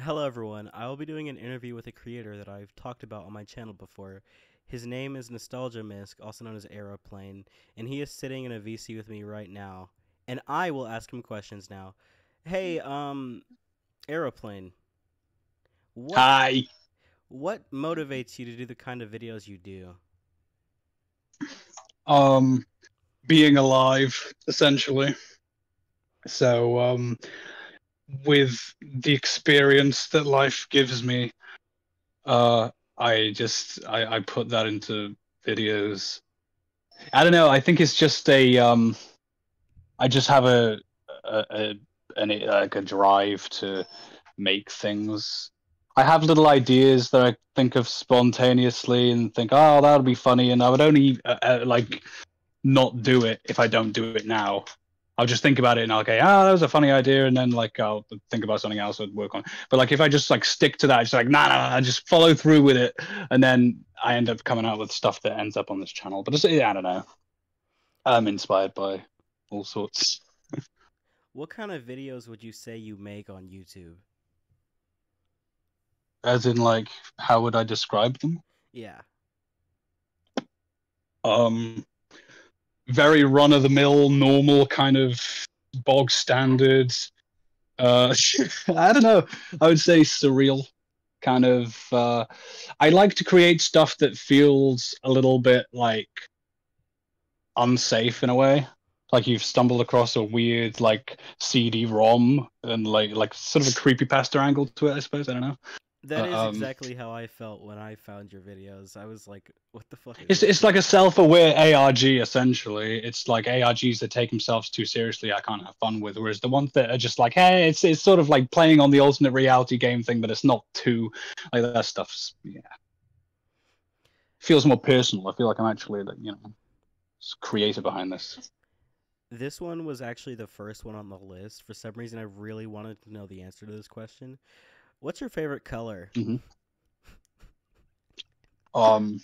Hello, everyone. I will be doing an interview with a creator that I've talked about on my channel before. His name is Nostalgimisc, also known as Airuhplain, and he is sitting in a VC with me right now. And I will ask him questions now. Hey, Airuhplain, what Hi. what motivates you to do the kind of videos you do? Um, Being alive, essentially. So, with the experience that life gives me, uh, I put that into videos. I don't know. I think it's just I just have like a drive to make things. I have little ideas that I think of spontaneously and think, oh, that'll be funny, and I would only like not do it if I don't do it now. I'll just think about it and I'll go, that was a funny idea, and then like I'll think about something else I'd work on. But like if I just like stick to that, it's like nah, I just follow through with it, and then I end up coming out with stuff that ends up on this channel. But yeah, I don't know. I'm inspired by all sorts. What kind of videos would you say you make on YouTube? As in like, how would I describe them? Yeah. Um, Very run of the mill, normal kind of bog standard. I don't know. I would say surreal kind of. I like to create stuff that feels a little bit like unsafe in a way. Like you've stumbled across a weird like CD-ROM and like sort of a creepypasta angle to it. I suppose I don't know. That But is exactly how I felt when I found your videos. I was like, what the fuck is it's this? it's like a self-aware ARG essentially. It's like ARGs that take themselves too seriously. I can't have fun with. Whereas the ones that are just like, hey, it's sort of like playing on the alternate reality game thing, but it's not too like that stuff's feels more personal. I feel like I'm actually like creator behind this. This one was actually the first one on the list. For some reason, I really wanted to know the answer to this question. What's your favorite color? Hmm. Um,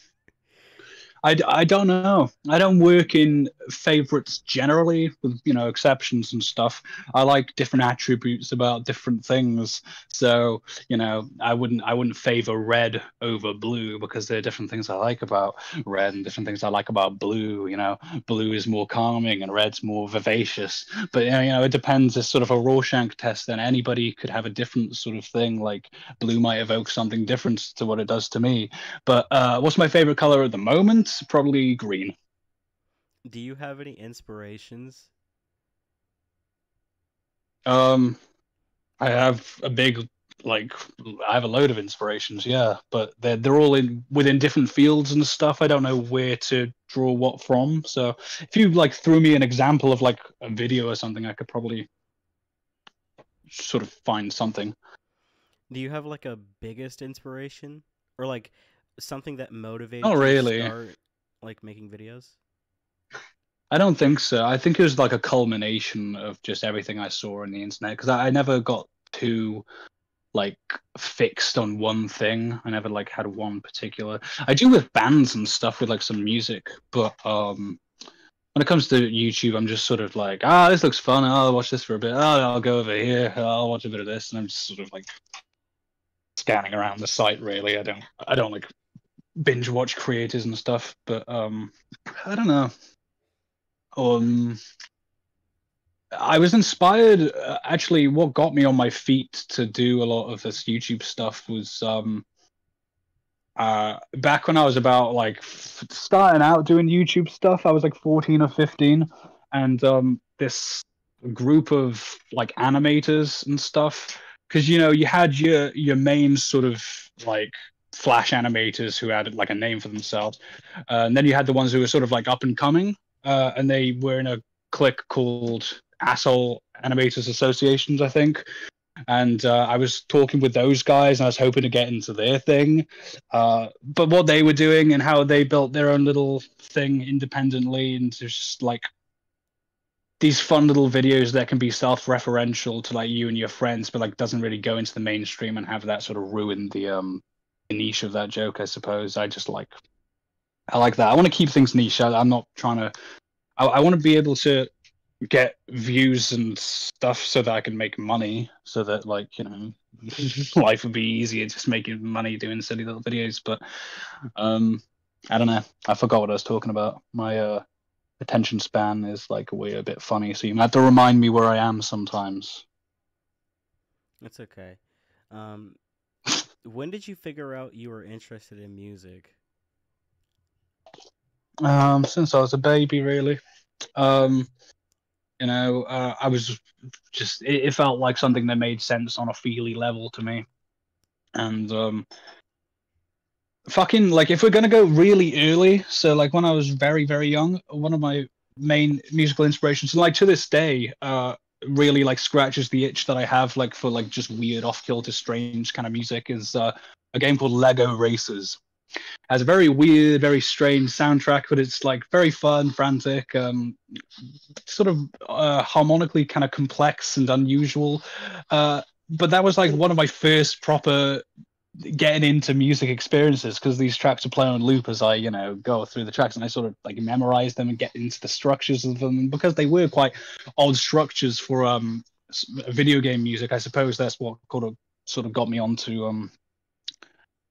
I don't know. I don't work in favorites generally, with exceptions and stuff. I like different attributes about different things. So I wouldn't favor red over blue because there are different things I like about red and different things I like about blue. Blue is more calming and red's more vivacious. But it depends. It's sort of a Rorschach test. Then anybody could have a different sort of thing. Like blue might evoke something different to what it does to me. But what's my favorite color at the moment? Probably green. Do you have any inspirations? Um, I have a big like I have a load of inspirations, yeah, but they're all in within different fields and stuff. I don't know where to draw what from. So if you like threw me an example of like a video or something, I could probably sort of find something. Do you have like a biggest inspiration? Or like something that Not motivated you to really. start like making videos? I don't think so. I think it was like a culmination of just everything I saw on the internet because I never got too like fixed on one thing. I never like had one particular. I do with bands and stuff with like some music, but when it comes to YouTube, I'm just sort of like, this looks fun. I'll watch this for a bit. I'll go over here. I'll watch a bit of this, and I'm just sort of like scanning around the site. Really, I don't like binge watch creators and stuff, but I don't know. Um, I was inspired. Actually, what got me on my feet to do a lot of this YouTube stuff was back when I was about like starting out doing YouTube stuff. I was like 14 or 15, and this group of like animators and stuff. Because you had your main sort of like flash animators who had like a name for themselves, and then you had the ones who were sort of like up and coming, and they were in a clique called Asshole Animators Associations, I think. And I was talking with those guys, and I was hoping to get into their thing. But what they were doing and how they built their own little thing independently, and just like these fun little videos that can be self-referential to like you and your friends, but like doesn't really go into the mainstream and have that sort of ruin the niche of that joke. I suppose I like that. I want to keep things niche. I'm not trying to. I want to be able to get views and stuff so that I can make money so that like life would be easier just making money doing silly little videos. But I don't know. I forgot what I was talking about. My attention span is like way a bit funny, so you might have to remind me where I am sometimes. It's okay. Um, when did you figure out you were interested in music? Since I was a baby, really. Um, I was just it felt like something that made sense on a feely level to me, and fucking like if we're gonna go really early, so like when I was very very young, one of my main musical inspirations, and like to this day, really like scratches the itch that I have like for like just weird off kilter strange kind of music is a game called Lego Racers. Has a very weird, very strange soundtrack, but it's like very fun, frantic, sort of harmonically kind of complex and unusual. But that was like one of my first proper getting into music experiences because these tracks are playing on loop as I, go through the tracks and I sort of like memorize them and get into the structures of them. And because they were quite odd structures for video game music, I suppose that's what sort of got me onto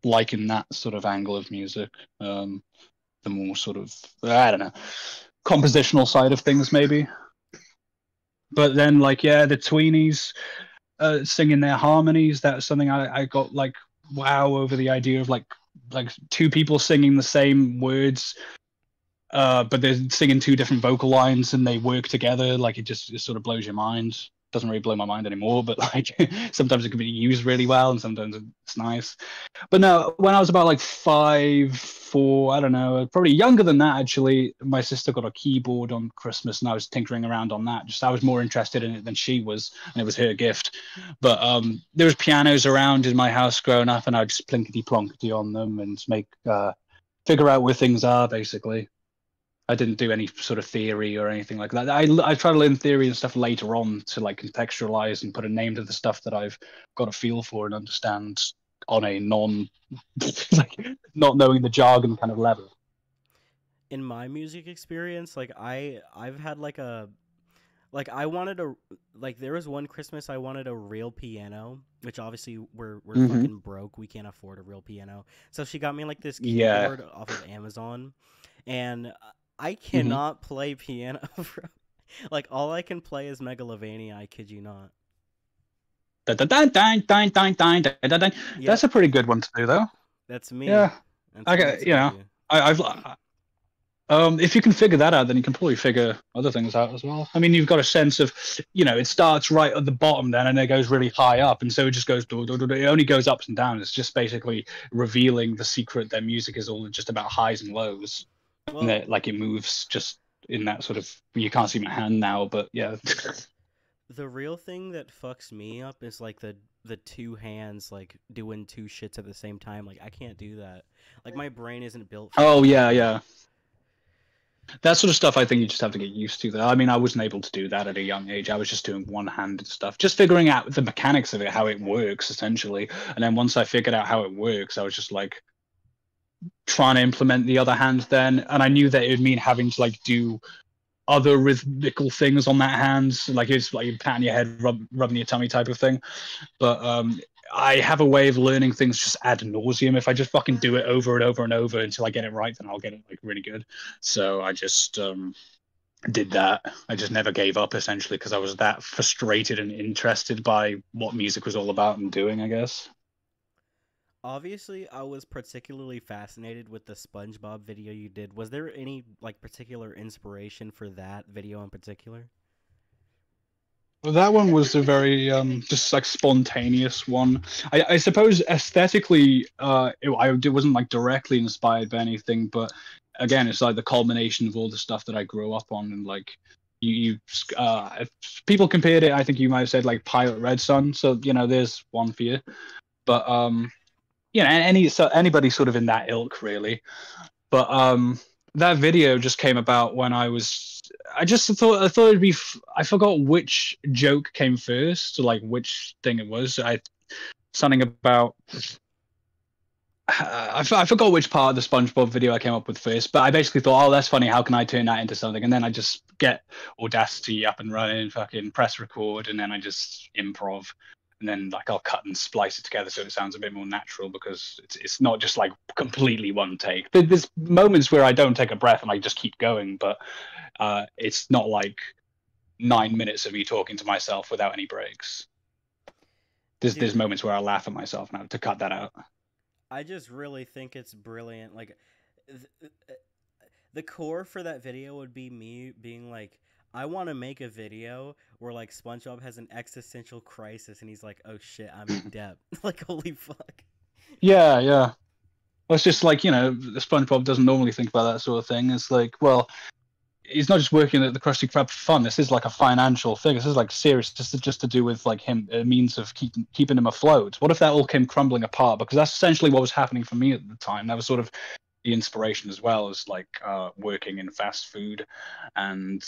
liking that sort of angle of music. The more sort of I don't know compositional side of things maybe. But then like yeah, the tweenies singing their harmonies. That's something I got like wow over the idea of like two people singing the same words, but they're singing two different vocal lines and they work together. Like it sort of blows your mind. Doesn't really blow my mind anymore, but like sometimes it can be used really well and sometimes it's nice. But no, when I was about like 5, 4, I don't know, probably younger than that actually, my sister got a keyboard on Christmas and I was tinkering around on that. Just I was more interested in it than she was, and it was her gift. But there was pianos around in my house growing up, and I'd just plinkety plonkety on them and make figure out where things are basically. I didn't do any sort of theory or anything like that. I try to learn theory and stuff later on to like contextualize and put a name to the stuff that I've got a feel for and understand on a like not knowing the jargon kind of level. In my music experience, like I've had like I wanted a like there was one Christmas I wanted a real piano, which obviously we're Mm-hmm. fucking broke. We can't afford a real piano. So she got me like this Yeah. keyboard off of Amazon, and I Mm-hmm. cannot play piano. Like all I can play is Megalovania. I kid you not. That's Yep, a pretty good one to do, though. that's me. Yeah, That's I me get. to you. I've if you can figure that out, then you can probably figure other things out as well. I mean, you've got a sense of, it starts right at the bottom then, and it goes really high up, and so it just goes. It only goes ups and downs. It's just basically revealing the secret that music is all just about highs and lows, and Well, that like it moves just in that sort of. You can't see my hand now, but yeah. the real thing that fucks me up is like the two hands like doing two shits at the same time. Like I can't do that. Like my brain isn't built for Oh that yeah, shit. yeah. That sort of stuff, I think you just have to get used to. That I mean, I wasn't able to do that at a young age. I was just doing one-handed stuff, just figuring out the mechanics of it, how it works, essentially. And then once I figured out how it works, I was just like trying to implement the other hand then. And I knew that it would mean having to like do other rhythmical things on that hand, like it's like patting your head, rubbing your tummy type of thing. But I have a way of learning things just ad nauseum. If I just fucking do it over and over and over until I get it right, then I'll get it like really good. So I just did that. I just never gave up essentially because I was that frustrated and interested by what music was all about and doing, I guess. Obviously, I was particularly fascinated with the SpongeBob video you did. Was there any like particular inspiration for that video in particular? Well, that one was a very just like spontaneous one. I suppose aesthetically, it wasn't like directly inspired by anything, but again, it's like the culmination of all the stuff that I grew up on, and like you if people compared it, I think you might have said like Pilot Red Sun. So there's one for you, but anybody sort of in that ilk really. But that video just came about when I just thought it'd be. I forgot which joke came first, like which thing it was. Something about. I forgot which part of the SpongeBob video I came up with first, but I basically thought, oh, that's funny. How can I turn that into something? And then I just get Audacity up and running, fucking press record, and then I just improv. and then like I'll cut and splice it together so it sounds a bit more natural, because it's not just like completely one take. There's moments where I don't take a breath and I just keep going, but it's not like 9 minutes of me talking to myself without any breaks. There's Dude, moments where I laugh at myself and I have to cut that out. I just really think it's brilliant. Like, th- the core for that video would be me being like, I want to make a video where like SpongeBob has an existential crisis and he's like, "Oh shit, I'm in debt." Like, holy fuck. Yeah, yeah. Well, it's just like, the SpongeBob doesn't normally think about that sort of thing. It's like, well, he's not just working at the Krusty Krab for fun. This is like a financial thing. This is like serious, just to do with like him, a means of keeping him afloat. What if that all came crumbling apart? Because that's essentially what was happening for me at the time. That was sort of the inspiration as well, as like working in fast food and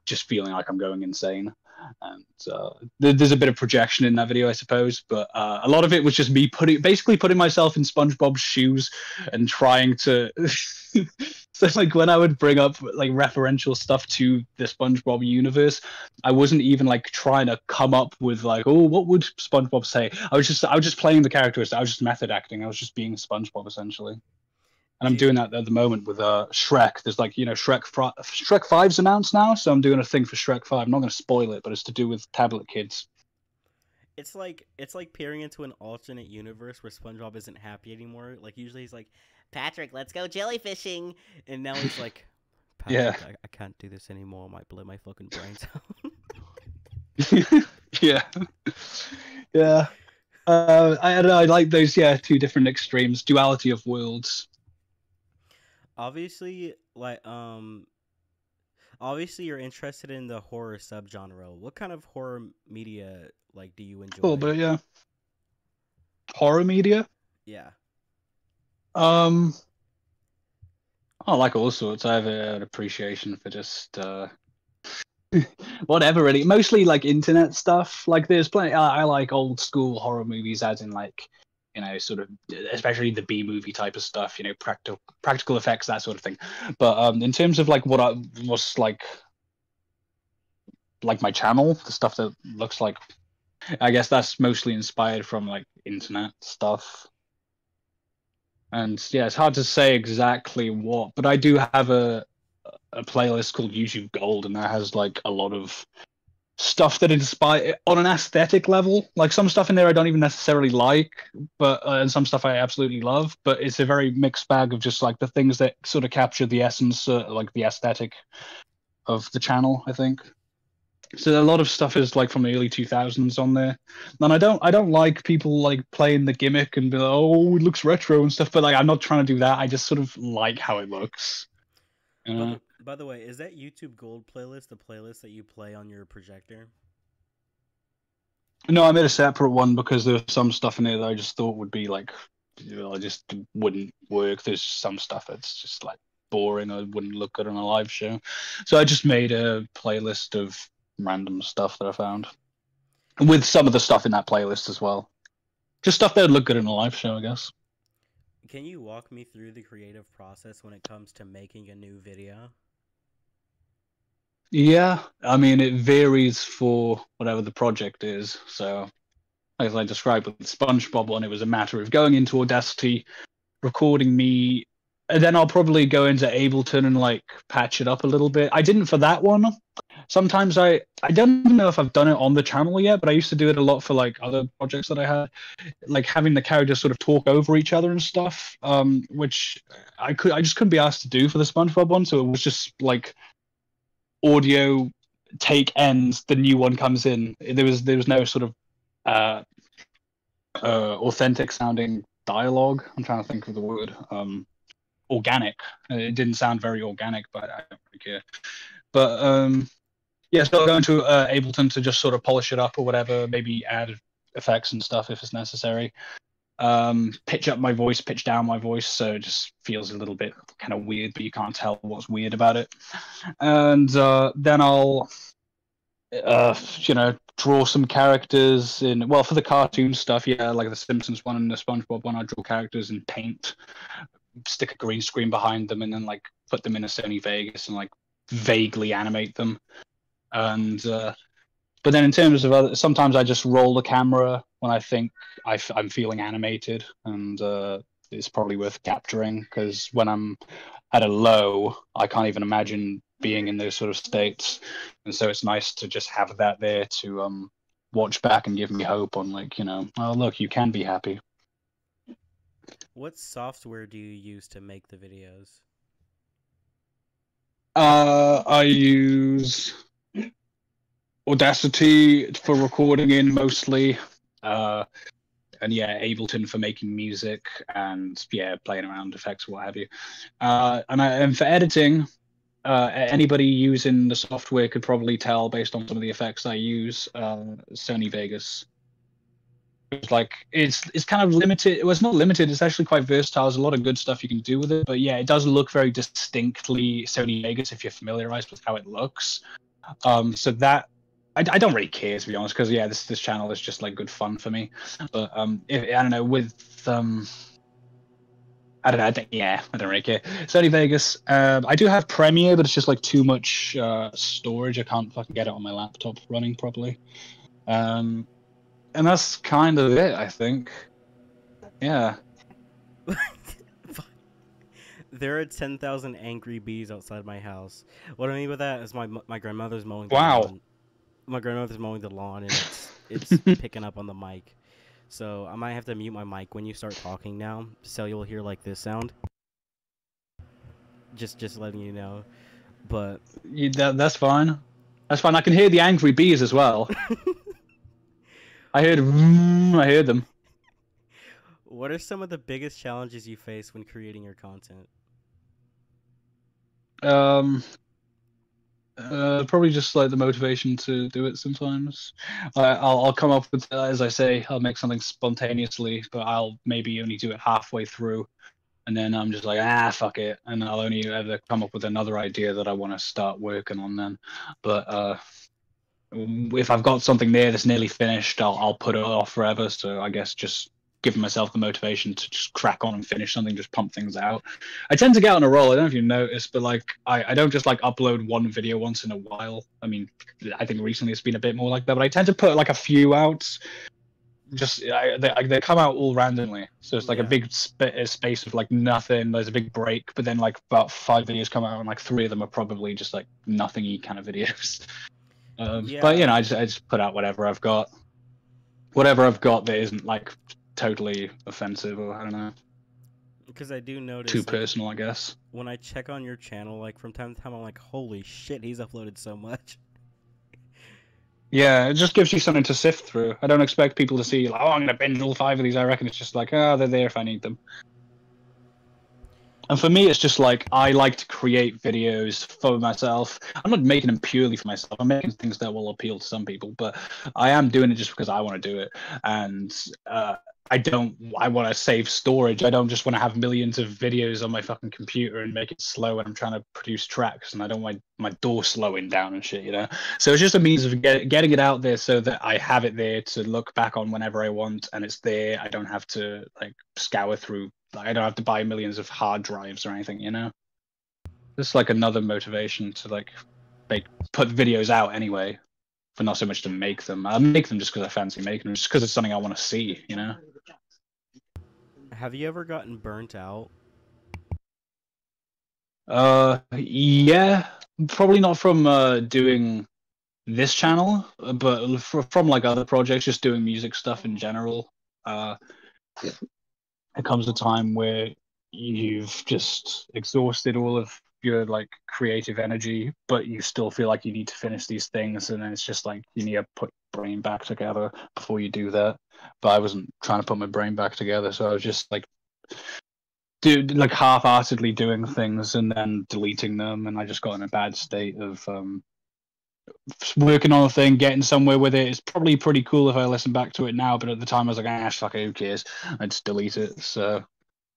just feeling like I'm going insane. And there's a bit of projection in that video, I suppose, but a lot of it was just me basically putting myself in SpongeBob's shoes and trying to. So like when I would bring up like referential stuff to the SpongeBob universe, I wasn't even like trying to come up with like, oh, what would SpongeBob say? I was just playing the characters. I was just method acting. I was just being SpongeBob essentially. And I'm doing Dude, that at the moment with Shrek. There's like, Shrek 5's announced now, so I'm doing a thing for Shrek 5. I'm not going to spoil it, but it's to do with tablet kids. it's like peering into an alternate universe where SpongeBob isn't happy anymore. Like usually he's like, "Patrick, let's go jellyfishing," and now he's like, Yeah. "Patrick, I can't do this anymore. I might blow my fucking brains out." Yeah. Yeah. I like those, yeah, two different extremes, duality of worlds. Obviously, like obviously you're interested in the horror subgenre. What kind of horror media like do you Cool, enjoy? but yeah. Horror media? Yeah. Um, I like all sorts. I have an appreciation for just whatever, really. Mostly like internet stuff. Like there's plenty. I like old school horror movies, as in like, sort of, especially the B movie type of stuff. Practical effects, that sort of thing. But in terms of like what I was like my channel, the stuff that looks like, I guess that's mostly inspired from like internet stuff. And yeah, it's hard to say exactly what, but I do have a playlist called YouTube Gold, and that has like a lot of stuff that inspire on an aesthetic level. Like some stuff in there I don't even necessarily like, but and some stuff I absolutely love. But it's a very mixed bag of just like the things that sort of capture the essence, like the aesthetic of the channel, I think. So a lot of stuff is like from the early 2000s on there, and I don't like people like playing the gimmick and be like, oh, it looks retro and stuff. But like I'm not trying to do that. I just sort of like how it looks. By the way, is that YouTube Gold playlist the playlist that you play on your projector? No, I made a separate one because there's some stuff in there that I just thought would be like, I just wouldn't work. There's some stuff that's just like boring or wouldn't look good on a live show. So I just made a playlist of random stuff that I found with some of the stuff in that playlist as well. Just stuff that would look good in a live show, I guess. Can you walk me through the creative process when it comes to making a new video? Yeah, I mean, it varies for whatever the project is. So, as I described with the SpongeBob one, it was a matter of going into Audacity, recording me, and then I'll probably go into Ableton and like patch it up a little bit. I didn't for that one. Sometimes I don't even know if I've done it on the channel yet, but I used to do it a lot for like other projects that I had, like having the characters sort of talk over each other and stuff, which I just couldn't be asked to do for the SpongeBob one, so it was just like audio take ends, the new one comes in. There was no sort of uh, authentic sounding dialogue. I'm trying to think of the word. Organic. It didn't sound very organic, but I don't really care. But yeah, so I'll go into Ableton to just sort of polish it up or whatever, maybe add effects and stuff if it's necessary. Pitch up my voice, pitch down my voice, so it just feels a little bit kind of weird, but you can't tell what's weird about it. And then I'll draw some characters in. Well, for the cartoon stuff, yeah, like the Simpsons one and the SpongeBob one, I draw characters in paint, stick a green screen behind them, and then like put them in a Sony Vegas and like vaguely animate them. And But then in terms of other, sometimes I just roll the camera when I think I'm feeling animated, and it's probably worth capturing because when I'm at a low, I can't even imagine being in those sort of states, and so it's nice to just have that there to watch back and give me hope on, like, oh look, you can be happy. What software do you use to make the videos? I use Audacity for recording in mostly, and yeah, Ableton for making music, and yeah, playing around effects, what have you. And for editing, anybody using the software could probably tell based on some of the effects I use. Sony Vegas. It's kind of limited. Well, it's not limited. It's actually quite versatile. There's a lot of good stuff you can do with it. But yeah, it does look very distinctly Sony Vegas if you're familiarized with how it looks. So that I don't really care, to be honest, because yeah, this channel is just like good fun for me. But I don't know, with I don't know. I don't really care. Sony Vegas. I do have Premiere, but it's just like too much storage. I can't fucking get it on my laptop running properly. And that's kind of it, I think. Yeah. There are 10,000 angry bees outside my house. What I mean by that is my grandmother's mowing the Wow. lawn. My grandmother's mowing the lawn, and it's picking up on the mic. So I might have to mute my mic when you start talking now, so you'll hear like this sound. Just letting you know. But That's fine. That's fine. I can hear the angry bees as well. I heard them. what are some of the biggest challenges you face when creating your content? Probably just like the motivation to do it sometimes. I'll come up with, as I say, I'll make something spontaneously, but I'll maybe only do it halfway through, and then I'm just like, fuck it, and I'll only ever come up with another idea that I want to start working on then. But if I've got something there that's nearly finished, I'll put it off forever. So I guess just giving myself the motivation to just crack on and finish something, just pump things out. I tend to get on a roll. I don't know if you noticed, but like I don't just like upload one video once in a while. I mean, I think recently it's been a bit more like that, but I tend to put like a few out. Just they come out all randomly, so it's like a Yeah. big space of like nothing. There's a big break, but then like about 5 videos come out, and like 3 of them are probably just like nothingy kind of videos. But Yeah, I just put out whatever I've got that isn't like totally offensive, or I don't know, because I do too notice, like, personal, I guess. when I check on your channel, like, from time to time, I'm like, holy shit, he's uploaded so much. Yeah, it just gives you something to sift through. I don't expect people to see like, oh, I'm gonna binge all 5 of these. I reckon it's just like, oh, they're there if I need them. And for me, it's just like I like to create videos for myself. I'm not making them purely for myself. I'm making things that will appeal to some people, but I am doing it just because I want to do it. And I don't. I want to save storage. I don't just want to have millions of videos on my fucking computer and make it slow when I'm trying to produce tracks, and I don't want my door slowing down and shit. So it's just a means of getting it out there so that I have it there to look back on whenever I want, and it's there. I don't have to like scour through. I don't have to buy millions of hard drives or anything. It's like another motivation to like put videos out anyway, but not so much to make them. I make them just because I fancy making them, just because it's something I want to see. Have you ever gotten burnt out? Yeah, probably not from doing this channel, but from like other projects, just doing music stuff in general. Uh, it comes a time where you've just exhausted all of your like creative energy, but you still feel like you need to finish these things, and then it's just like you need to put your brain back together before you do that. But I wasn't trying to put my brain back together, so I was just like like half-heartedly doing things and then deleting them, and I just got in a bad state of working on a thing, getting somewhere with it. It's probably pretty cool if I listen back to it now, but at the time I was like, fuck it, who cares? I just delete it. So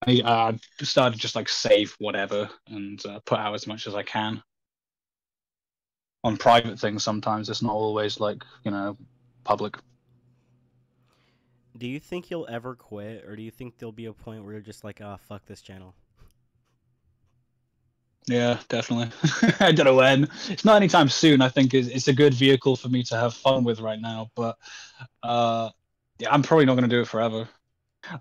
I started just like save whatever and put out as much as I can on private things. Sometimes it's not always like public. Do you think you'll ever quit, or do you think there'll be a point where you're just like, ah, fuck this channel? Yeah, definitely. I don't know when. It's not anytime soon. I think it's a good vehicle for me to have fun with right now. But yeah, I'm probably not going to do it forever.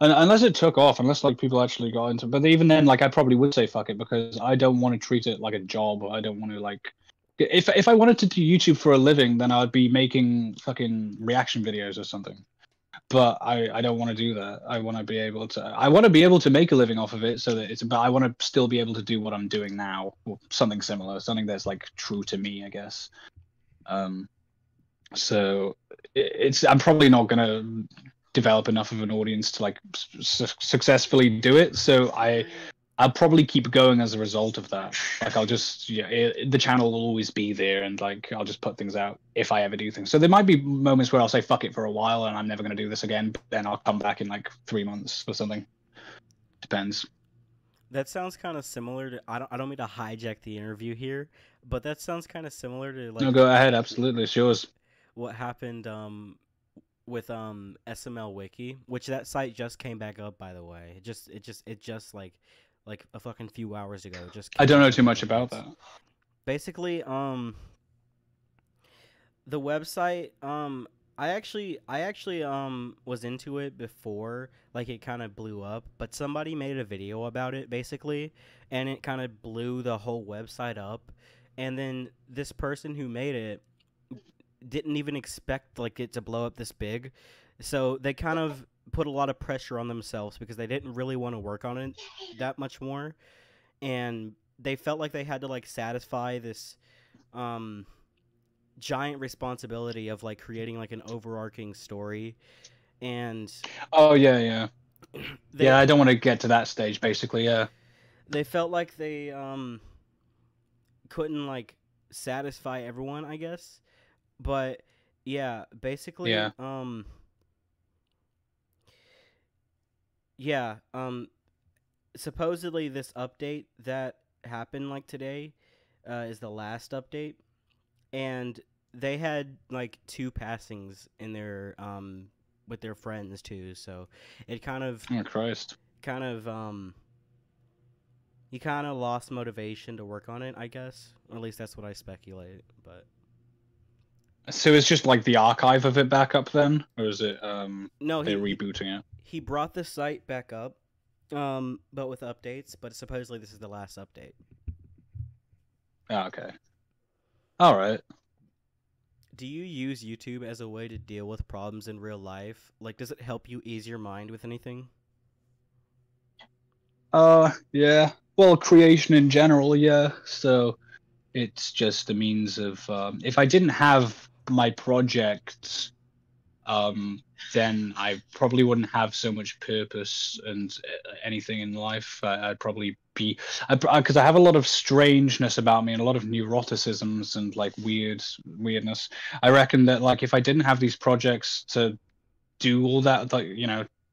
Unless it took off, unless like people actually got into. But even then, like I probably would say fuck it because I don't want to treat it like a job. I don't want to like. If I wanted to do YouTube for a living, then I'd be making fucking reaction videos or something. But I don't want to do that. I want to be able to make a living off of it so that it's but I want to still be able to do what I'm doing now, or something similar, something that's like true to me, I guess. Um, so it's I'm probably not gonna develop enough of an audience to like successfully do it. So I'll probably keep going as a result of that. Like I'll just the channel will always be there, and like I'll just put things out if I ever do things. So there might be moments where I'll say fuck it for a while, and I'm never going to do this again. But then I'll come back in like 3 months or something. Depends. That sounds kind of similar to. I don't mean to hijack the interview here, but that sounds kind of similar to No, like go ahead. Absolutely, it's yours. what happened with SML Wiki, which that site just came back up, by the way. It just like a fucking few hours ago just I came don't up know with too much about updates. that. Basically, the website I actually was into it before like it kind of blew up, but somebody made a video about it basically, and it kind of blew the whole website up. And then this person who made it didn't even expect like it to blow up this big. So they kind of put a lot of pressure on themselves because they didn't really want to work on it that much more, and they felt like they had to like satisfy this um giant responsibility of like creating like an overarching story. And Oh yeah, yeah, they yeah. I don't want to get to that stage. Basically, yeah, they felt like they couldn't like satisfy everyone, I guess. But yeah, basically yeah. yeah, supposedly this update that happened like today is the last update, and they had like two passings in their with their friends too, so it Oh Christ. kind of he kind of lost motivation to work on it, I guess. Or at least that's what I speculate. But So it's just like the archive of it back up then, or is it no, they're he rebooting it? he brought the site back up, but with updates. But supposedly this is the last update. Oh, okay. All right. Do you use YouTube as a way to deal with problems in real life? Like, does it help you ease your mind with anything? Yeah. Well, creation in general, yeah. So it's just a means of if I didn't have my projects, um, then I probably wouldn't have so much purpose and anything in life. I'd probably be, because I have a lot of strangeness about me and a lot of neuroticisms and like weirdness. I reckon that like if I didn't have these projects to do all that, like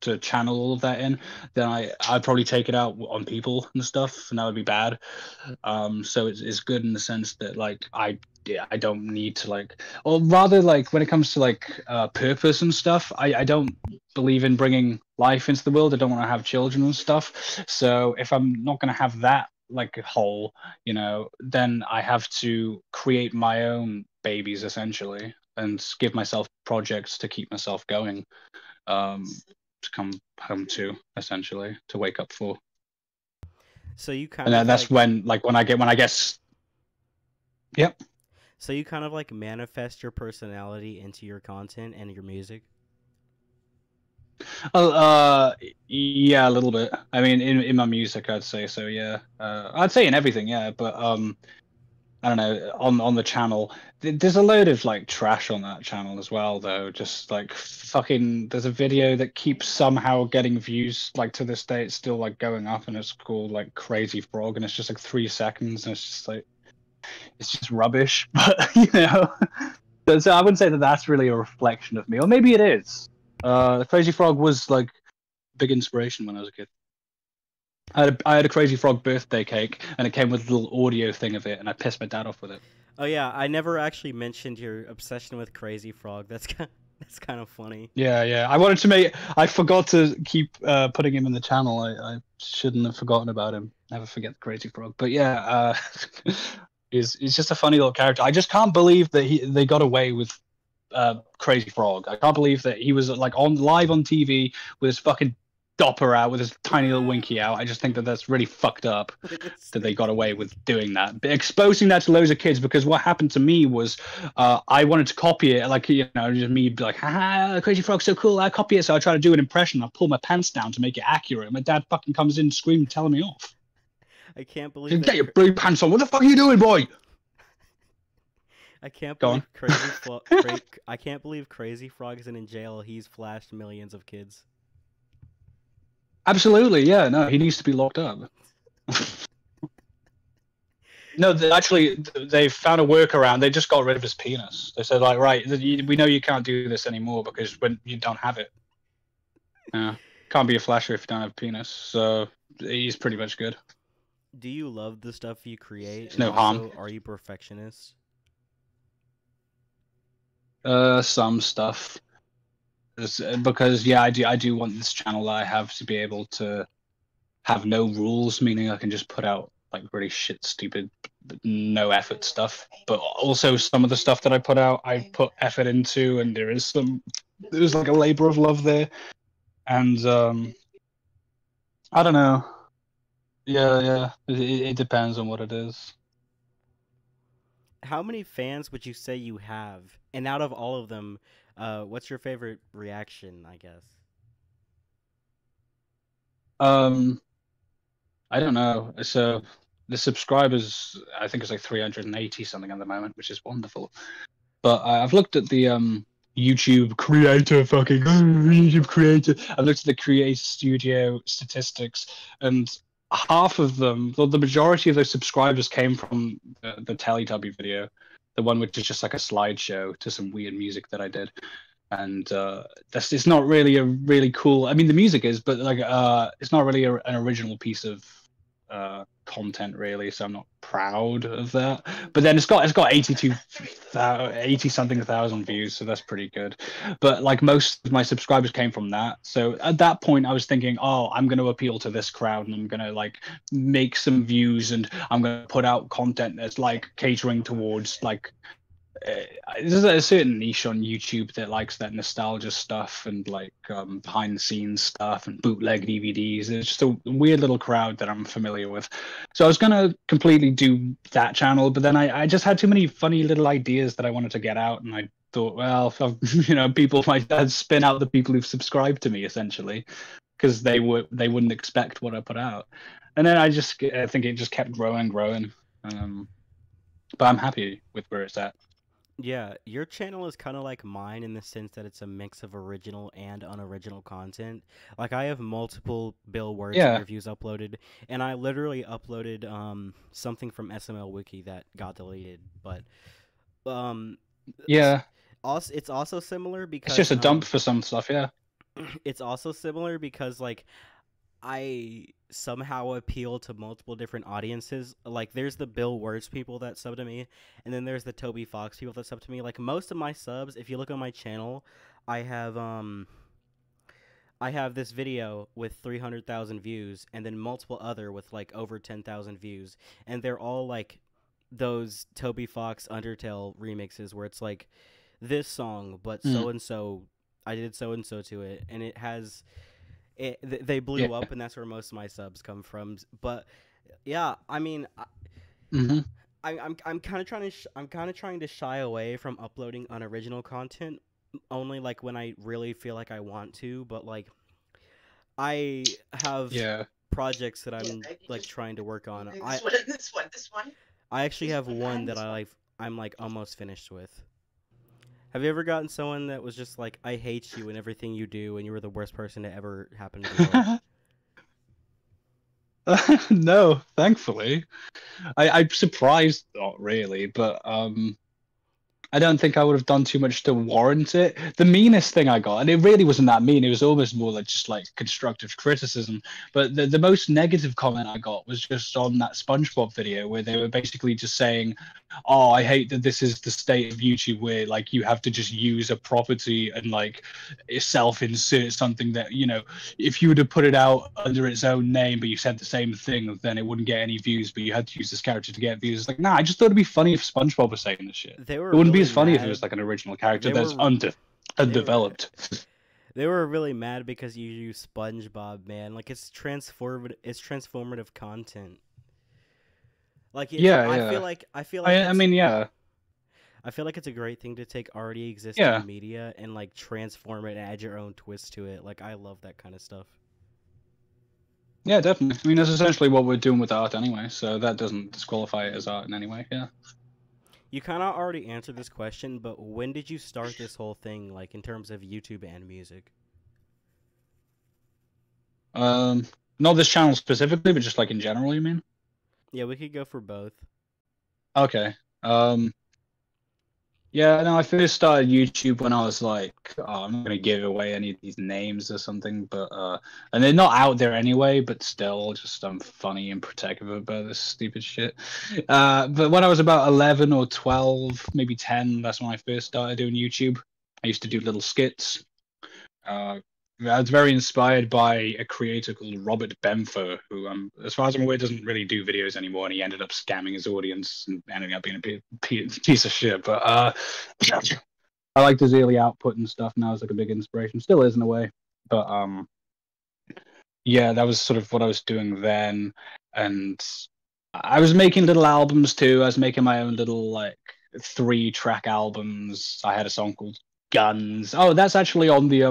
to channel all of that in, then I'd probably take it out on people and stuff, and that would be bad. So it's good in the sense that like yeah, I don't need to like, or rather like when it comes to like purpose and stuff, I don't believe in bringing life into the world. I don't want to have children and stuff. So if I'm not going to have that like whole, then I have to create my own babies essentially and give myself projects to keep myself going, um, to come home to essentially to wake up for. So you And kind of that's like when I guess. Yep. so you kind of like manifest your personality into your content and your music. Yeah, a little bit. I mean, in my music, I'd say so. Yeah, I'd say in everything. Yeah, but I don't know. On the channel, there's a load of like trash on that channel as well, though. Just like fucking, there's a video that keeps somehow getting views. Like to this day, it's still like going up, and it's called like Crazy Frog, and it's just like 3 seconds, and it's just like it's just rubbish. But so I wouldn't say that that's really a reflection of me, or maybe it is. Crazy Frog was like big inspiration when I was a kid. I had a Crazy Frog birthday cake, and it came with a little audio thing of it, and I pissed my dad off with it. Oh yeah, I never actually mentioned your obsession with Crazy Frog. That's kind. That's kind of funny. Yeah. I wanted to make. I forgot to keep putting him in the channel. I shouldn't have forgotten about him. Never forget the Crazy Frog. But yeah, he's just a funny little character. I just can't believe that they got away with Crazy Frog. I can't believe that he was like on live on TV with his fucking dopper out, with his tiny little winky out. I just think that that's really fucked up With a that they got stick. away with doing that, but exposing that to loads of kids. Because what happened to me was, I wanted to copy it, like just me be like, haha, Crazy Frog's so cool, I copy it. So I try to do an impression. I pull my pants down to make it accurate. My dad fucking comes in screaming, telling me off. I can't believe Get that. your blue pants on. What the fuck are you doing, boy? I can't Go on. believe I can't believe Crazy Frog isn't in jail. He's flashed millions of kids. Absolutely, yeah. No, he needs to be locked up. No, actually, they found a workaround. They just got rid of his penis. They said, like, right, we know you can't do this anymore because when you don't have it, can't be a flasher if you don't have a penis. So he's pretty much good. Do you love the stuff you create, There's and no harm. also are you perfectionist? Some stuff. Because yeah, I do want this channel that I have to be able to have no rules, meaning I can just put out like really shit, stupid, no effort stuff. But also some of the stuff that I put out, I put effort into, and there's like a labor of love there. And I don't know. Yeah. It depends on what it is. How many fans would you say you have? And out of all of them, what's your favorite reaction, I guess? Um, I don't know. So the subscribers, I think it's like 380 something at the moment, which is wonderful. But I've looked at the YouTube creator fucking YouTube creator. I've looked at the Creator Studio statistics, and half of them, well, the majority of those subscribers came from the Teletubby video, the one which is just like a slideshow to some weird music that I did. And that's it's not really a really cool. I mean, the music is, but like it's not really an original piece of content really, so I'm not proud of that. But then it's got 80 something thousand views, so that's pretty good. But like most of my subscribers came from that, so at that point I was thinking, oh, I'm going to appeal to this crowd, and I'm going to like make some views, and I'm going to put out content that's like catering towards like there's a certain niche on YouTube that likes that nostalgia stuff and like behind the scenes stuff and bootleg DVDs. It's just a weird little crowd that I'm familiar with. So I was gonna completely do that channel, but then I just had too many funny little ideas that I wanted to get out, and I thought, well, people might spin out the people who've subscribed to me essentially, because they wouldn't expect what I put out, and then I think it just kept growing. But I'm happy with where it's at. Yeah, your channel is kind of like mine in the sense that it's a mix of original and unoriginal content. Like I have multiple Bill Words Yeah, interviews uploaded, and I literally uploaded something from SML Wiki that got deleted. But um, yeah. it's also similar It's just because a dump for some stuff, yeah. it's also similar because like I somehow appeal to multiple different audiences. Like there's the Bill Words people that sub to me, and then there's the Toby Fox people that sub to me. Like most of my subs, if you look on my channel, I have um I have this video with 300,000 views and then multiple other with like over 10,000 views, and they're all like those Toby Fox Undertale remixes where it's like this song but Mm, so and so I did so and so to it, and it has they blew yeah. up, and that's where most of my subs come from. But yeah, I mean, Hmm. I'm kind of trying to I'm kind of trying to shy away from uploading unoriginal content only like when I really feel like I want to. But like I have Yeah. projects that I'm like trying to work on. I actually have one that I'm like almost finished with. Have you ever gotten someone that was just like, I hate you and everything you do, and you were the worst person to ever happen to the world? No, thankfully. I'm surprised, not really, but I don't think I would have done too much to warrant it. The meanest thing I got, and it really wasn't that mean, it was almost more like just like constructive criticism. But the most negative comment I got was just on that SpongeBob video where they were basically just saying, "Oh, I hate that this is the state of YouTube where like you have to just use a property and like self-insert something that, you know, if you were to put it out under its own name, but you said the same thing, then it wouldn't get any views, but you had to use this character to get views." It's like, nah, I just thought it'd be funny if SpongeBob was saying this shit. They It were wouldn't be really as funny if it mad. was like an original character They that's were they were undeveloped. they were really mad because you use SpongeBob, man. Like it's transformative content. Like Yeah, I feel yeah. like I mean, yeah, I feel like it's a great thing to take already yeah, existing media and like transform it and add your own twist to it. Like I love that kind of stuff. yeah, definitely. I mean, that's essentially what we're doing with art anyway, so that doesn't disqualify it as art in any way. Yeah. You kind of already answered this question, but when did you start this whole thing, like in terms of YouTube and music? Um, Not this channel specifically, but just like in general, you mean? Yeah, we could go for both. Okay. Yeah, no, I first started YouTube when I was like, oh, I'm not gonna give away any of these names or something, but and they're not out there anyway, but still, just I'm funny and protective about this stupid shit. But when I was about 11 or 12, maybe 10, that's when I first started doing YouTube. I used to do little skits. Uh, I was very inspired by a creator called Robert Benfer, who, as far as I'm aware, doesn't really do videos anymore, and he ended up scamming his audience and ending up being a piece of shit. But I liked his early output and stuff. Now it's like a big inspiration, still is in a way. But yeah, that was sort of what I was doing then, and I was making little albums too. I was making my own little like 3-track albums. I had a song called Guns. Oh, that's actually on the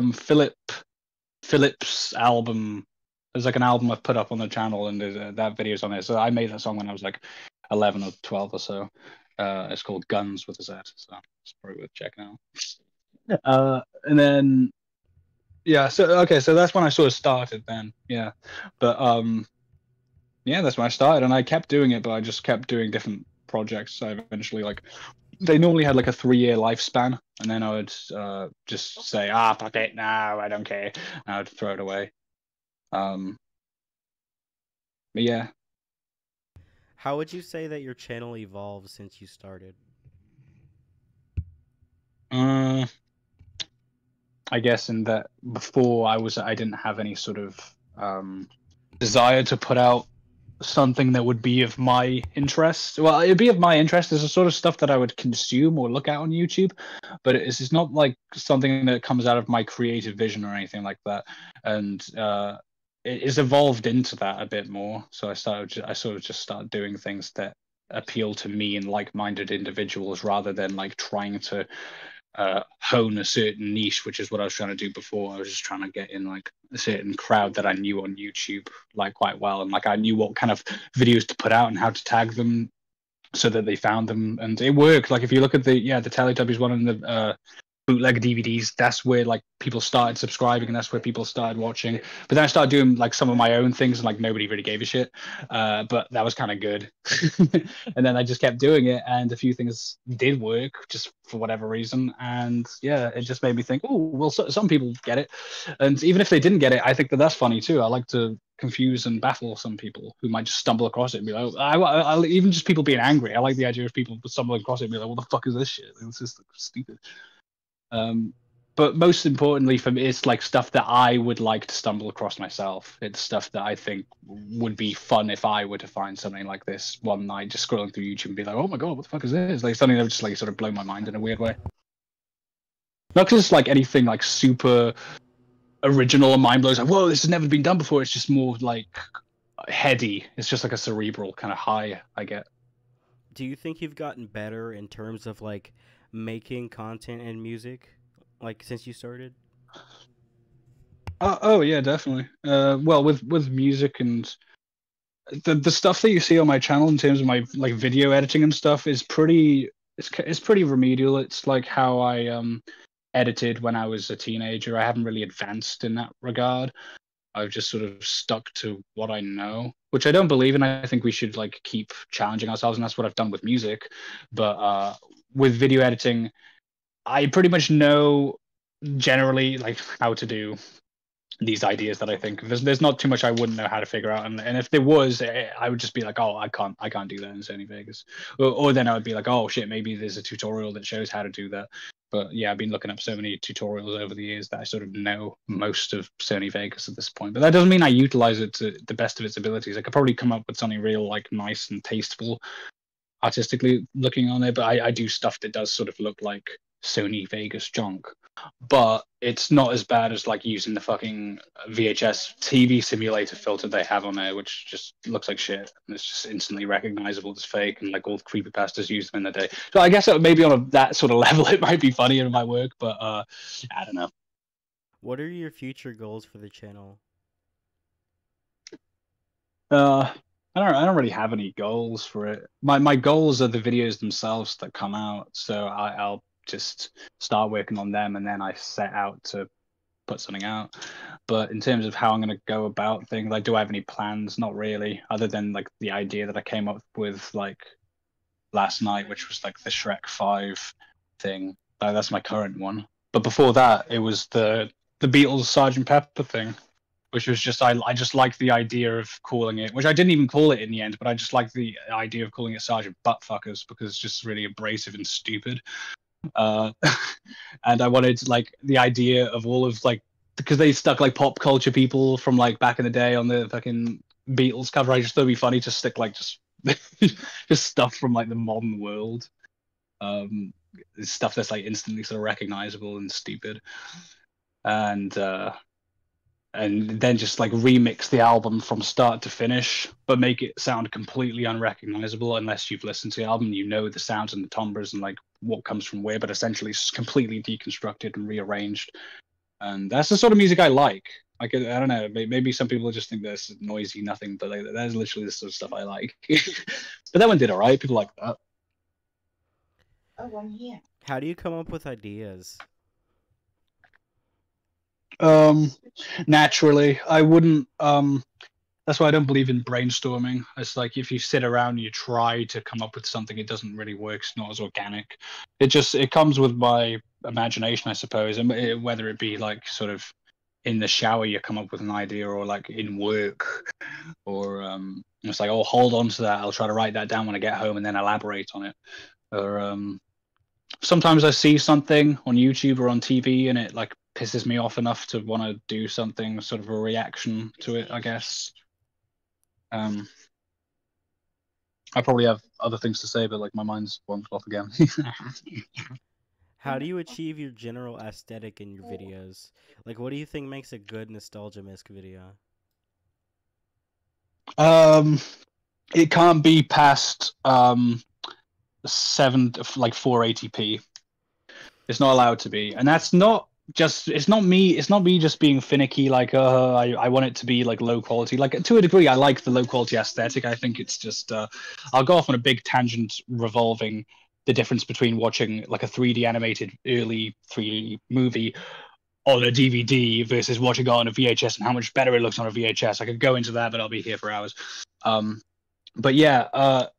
Phillips album. There's like an album I've put up on the channel, and there's that video's on there. So I made that song when I was like 11 or 12 or so. It's called Guns with a Z, so it's probably worth checking out. And then yeah, so okay, so that's when I sort of started then. Yeah, but yeah, that's when I started, and I kept doing it, but I just kept doing different projects. So I eventually like they normally had like a 3-year lifespan, and then I would just say, ah, fuck it, no, I don't care, and I would throw it away. Um, but yeah, How would you say that your channel evolved since you started? uh, I guess in that before I didn't have any sort of desire to put out something that would be of my interest. Well, it'd be of my interest. There's a sort of stuff that I would consume or look at on YouTube, but it's not like something that comes out of my creative vision or anything like that. And it is evolved into that a bit more. So I sort of just started doing things that appeal to me and like-minded individuals rather than like trying to hone a certain niche, which is what I was trying to do before. I was just trying to get in like a certain crowd that I knew on YouTube like quite well, and like I knew what kind of videos to put out and how to tag them so that they found them, and it worked. Like if you look at the Teletubbies one and the bootleg DVDs, that's where like people started subscribing and that's where people started watching. But then I started doing like some of my own things and like nobody really gave a shit. But that was kind of good. And then I just kept doing it and a few things did work just for whatever reason. And yeah, it just made me think, oh, well, some people get it. And even if they didn't get it, I think that that's funny too. I like to confuse and baffle some people who might just stumble across it and be like, I even just people being angry. I like the idea of people stumbling across it and be like, what the fuck is this shit? It's just stupid. But most importantly for me, it's like stuff that I would like to stumble across myself. It's stuff that I think would be fun if I were to find something like this one night, just scrolling through YouTube and be like, oh my god, what the fuck is this? Like something that would just like sort of blow my mind in a weird way. Not because it's like anything like super original and mind blowing, like, whoa, this has never been done before. It's just more like heady. It's just like a cerebral kind of high I get. Do you think you've gotten better in terms of like making content and music, like since you started? Oh yeah, definitely. Well, with music and the stuff that you see on my channel in terms of my like video editing and stuff is it's pretty remedial. It's like how I edited when I was a teenager. I haven't really advanced in that regard. I've just sort of stuck to what I know, which I don't believe in. I think we should like keep challenging ourselves, and that's what I've done with music. But with video editing, I pretty much know generally like how to do these ideas that I think there's not too much I wouldn't know how to figure out, and if there was, I would just be like, oh, I can't do that in Sony Vegas, or then I would be like, oh shit, maybe there's a tutorial that shows how to do that. But yeah, I've been looking up so many tutorials over the years that I sort of know most of Sony Vegas at this point. But that doesn't mean I utilize it to the best of its abilities. I could probably come up with something real like nice and tasteful artistically looking on it, but I do stuff that does sort of look like Sony Vegas junk. But it's not as bad as like using the fucking VHS TV simulator filter they have on there, which just looks like shit. And it's just instantly recognizable as fake, and like all the creepypastas use them in the day. So I guess maybe on that sort of level, it might be funny and it might work, but I don't know. What are your future goals for the channel? I don't really have any goals for it. My goals are the videos themselves that come out. So I'll just start working on them, and then I set out to put something out. But in terms of how I'm going to go about things, like, do I have any plans? Not really, other than like the idea that I came up with like last night, which was like the Shrek 5 thing. That's my current one. But before that, it was the Beatles Sergeant Pepper thing, which was just I just liked the idea of calling it, which I didn't even call it in the end, but I just liked the idea of calling it Sergeant Buttfuckers because it's just really abrasive and stupid. And I wanted like the idea of all of like, because they stuck like pop culture people from like back in the day on the fucking Beatles cover. I just thought it'd be funny to stick like just just stuff from like the modern world, stuff that's like instantly sort of recognizable and stupid, and then just like remix the album from start to finish, but make it sound completely unrecognizable unless you've listened to the album. You know the sounds and the timbres and like what comes from where, but essentially it's completely deconstructed and rearranged. And that's the sort of music I like. I don't know. Maybe some people just think that's noisy, nothing, but like, that's literally the sort of stuff I like. But that one did all right. People like that. Oh, I'm here. How do you come up with ideas? Naturally, I wouldn't. That's why I don't believe in brainstorming. It's like if you sit around and you try to come up with something, it doesn't really work. It's not as organic. It comes with my imagination, I suppose, and whether it be like sort of in the shower you come up with an idea, or like in work, or it's like, oh, hold on to that. I'll try to write that down when I get home and then elaborate on it. Or sometimes I see something on YouTube or on TV and it like pisses me off enough to want to do something, sort of a reaction to it, I guess. I probably have other things to say, but like my mind's wandered off again. How do you achieve your general aesthetic in your videos? Like, what do you think makes a good Nostalgimisc video? It can't be past 480p. It's not allowed to be, and that's not just. It's not me just being finicky. Like, I want it to be like low quality. Like, to a degree, I like the low quality aesthetic. I think it's just. I'll go off on a big tangent revolving the difference between watching like a 3D animated early 3D movie on a DVD versus watching it on a VHS, and how much better it looks on a VHS. I could go into that, but I'll be here for hours. But yeah,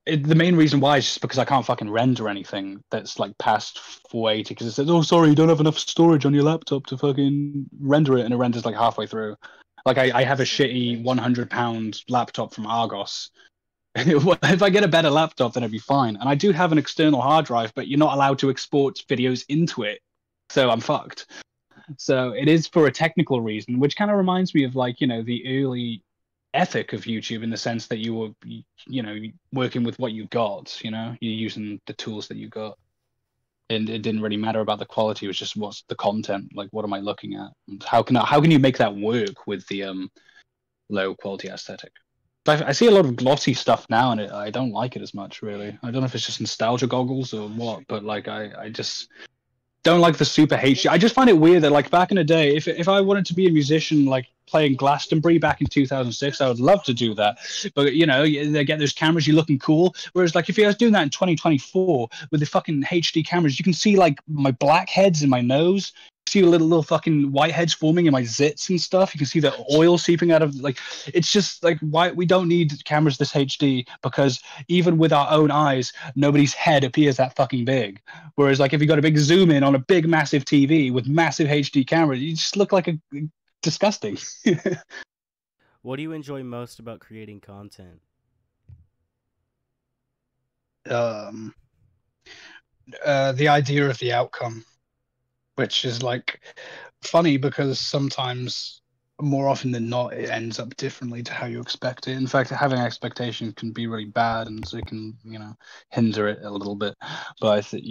the main reason why is just because I can't fucking render anything that's like past 480, because it says, oh, sorry, you don't have enough storage on your laptop to fucking render it, and it renders like halfway through. Like, I have a shitty 100-pound laptop from Argos. If I get a better laptop, then it'd be fine. And I do have an external hard drive, but you're not allowed to export videos into it, so I'm fucked. So it is for a technical reason, which kind of reminds me of like, you know, the early ethic of YouTube, in the sense that you were, you know, working with what you got, you know, you're using the tools that you got, and it didn't really matter about the quality. It was just, what's the content, like, what am I looking at, and how can you make that work with the low quality aesthetic. I see a lot of glossy stuff now, and I don't like it as much, really. I don't know if it's just nostalgia goggles or what, but like I just don't like the super HD. I just find it weird that, like, back in the day, if I wanted to be a musician, like playing Glastonbury back in 2006, I would love to do that. But, you know, they get those cameras, you're looking cool. Whereas, like, if I was doing that in 2024 with the fucking HD cameras, you can see, like, my blackheads in my nose, see little fucking whiteheads forming in my zits and stuff. You can see the oil seeping out of like. It's just like why we don't need cameras this HD, because even with our own eyes, nobody's head appears that fucking big. Whereas like if you got a big zoom in on a big massive TV with massive HD camera, you just look like a disgusting. What do you enjoy most about creating content? The idea of the outcome, which is like funny because sometimes, more often than not, it ends up differently to how you expect it. In fact, having expectation can be really bad, and so it can, hinder it a little bit. But I think,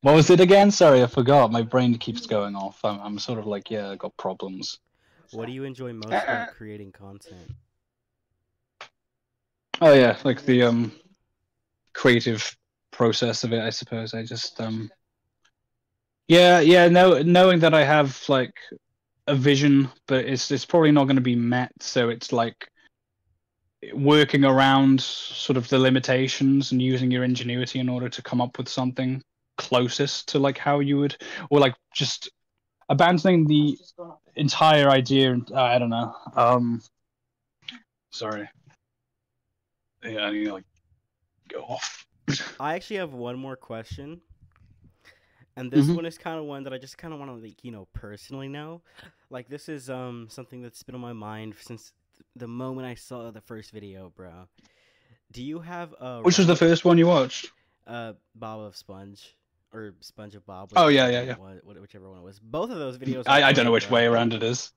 what was it again? Sorry, I forgot. My brain keeps going off. I'm sort of like, I got problems. What do you enjoy most about creating content? Oh yeah, like the creative process of it, I suppose. I just knowing that I have like a vision, but it's probably not going to be met, so it's like working around sort of the limitations and using your ingenuity in order to come up with something closest to like how you would, or like just abandoning the entire idea. I don't know. Sorry. Yeah, I need to like go off. I actually have one more question. And this one is kind of one that I just kind of want to, like, personally know. Like, this is something that's been on my mind since the moment I saw the first video, bro. Do you have a... Which was the first one you watched? Bob of Sponge. Or Sponge of Bob. Oh, yeah. Whichever one it was. Both of those videos I don't know which way around it is.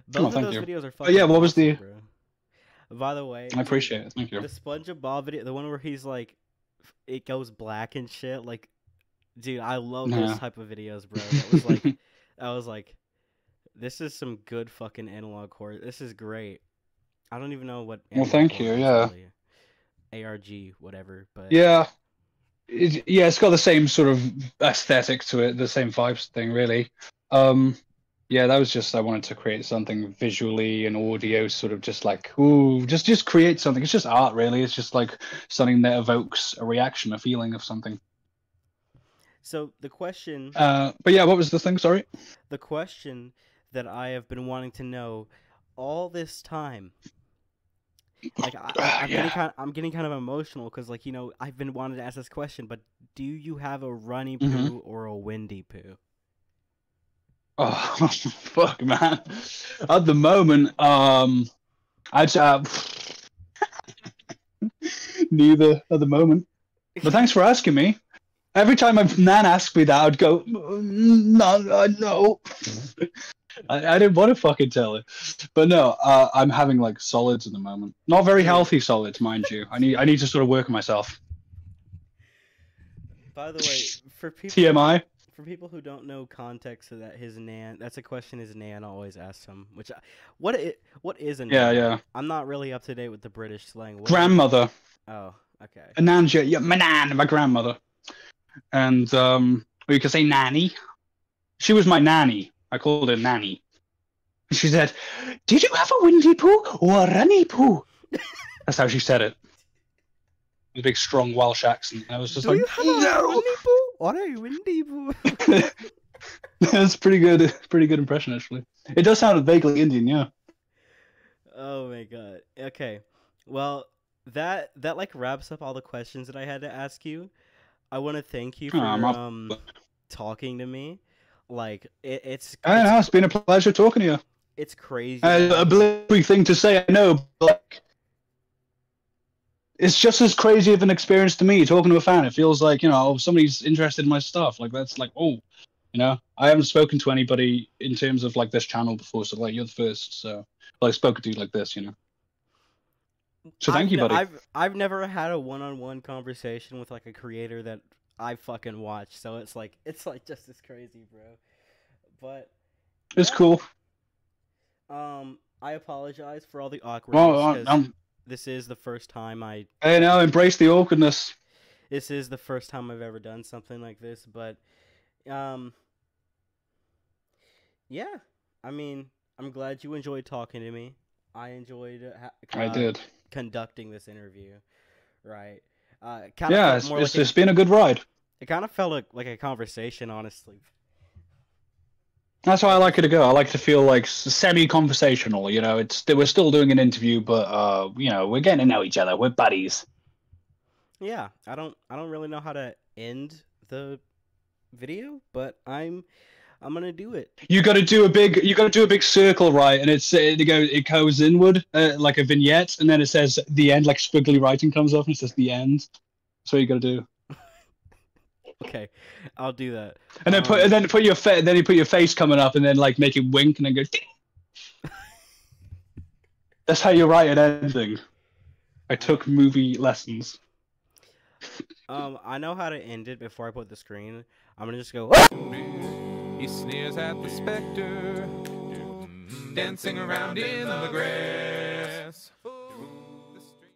Both of those videos are fucking what was awesome, the... bro. By the way... I appreciate it, thank you. The Sponge of Bob video, the one where he's, like, it goes black and shit, like... Dude, I love those type of videos, bro. I was like, this is some good fucking analog horror. This is great. I don't even know what. Well, thank you. Yeah. Really. ARG, whatever. But yeah, it's got the same sort of aesthetic to it, the same vibes thing, really. Yeah, that was just I wanted to create something visually and audio, sort of just like just create something. It's just art, really. It's just like something that evokes a reaction, a feeling of something. So the question... but yeah, what was the thing? Sorry? The question that I have been wanting to know all this time... Like, I'm getting kind of emotional because, like, I've been wanting to ask this question, but do you have a runny poo or a windy poo? Oh, fuck, man. At the moment, I'd neither at the moment. But thanks for asking me. Every time my nan asked me that, I'd go, no. I didn't want to fucking tell her. But no, I'm having like solids at the moment. Not very healthy solids, mind you. I need to sort of work on myself. By the way, for people TMI. For people who don't know context of that, that's a question his nan always asks him. Which, what is a nan? Yeah. I'm not really up to date with the British slang. Grandmother. Oh, okay. A nan, yeah, my nan, my grandmother. And you could say nanny. She was my nanny. I called her nanny. She said, "Did you have a windy poo or a runny poo?" That's how she said it. With a big, strong Welsh accent. I was just Do like, you have a runny poo or a windy poo? That's pretty good. Pretty good impression, actually. It does sound vaguely Indian, yeah. Oh my god. Okay. Well, that like wraps up all the questions that I had to ask you. I want to thank you for talking to me. Like it's been a pleasure talking to you. It's crazy. A blurry thing to say, I know, but like, it's just as crazy of an experience to me talking to a fan. It feels like, somebody's interested in my stuff. Like that's like, I haven't spoken to anybody in terms of like this channel before, so like you're the first. So I've spoken to you like this, So thank you, buddy. I've never had a one-on-one conversation with like a creator that I fucking watch, so it's like just as crazy, bro. But it's cool. I apologize for all the awkwardness. Well, this is the first time Hey, now embrace the awkwardness. This is the first time I've ever done something like this, but yeah. I mean, I'm glad you enjoyed talking to me. I enjoyed. I did. Conducting this interview, right? It's been a good ride. It kind of felt like a conversation, honestly. That's how I like it to go. I like to feel like semi-conversational. You know, we're still doing an interview, but you know, we're getting to know each other. We're buddies. Yeah, I don't really know how to end the video, but I'm gonna do it. You got to do a big circle, right? And it goes inward like a vignette, and then it says the end, like squiggly writing comes up and it says the end. That's what you got to do. Okay, I'll do that. And then put your face coming up, and then like make it wink, and then go. Ding! That's how you write an ending. I took movie lessons. I know how to end it before I put the screen. I'm gonna just go. He sneers at the specter, dancing around in the grave.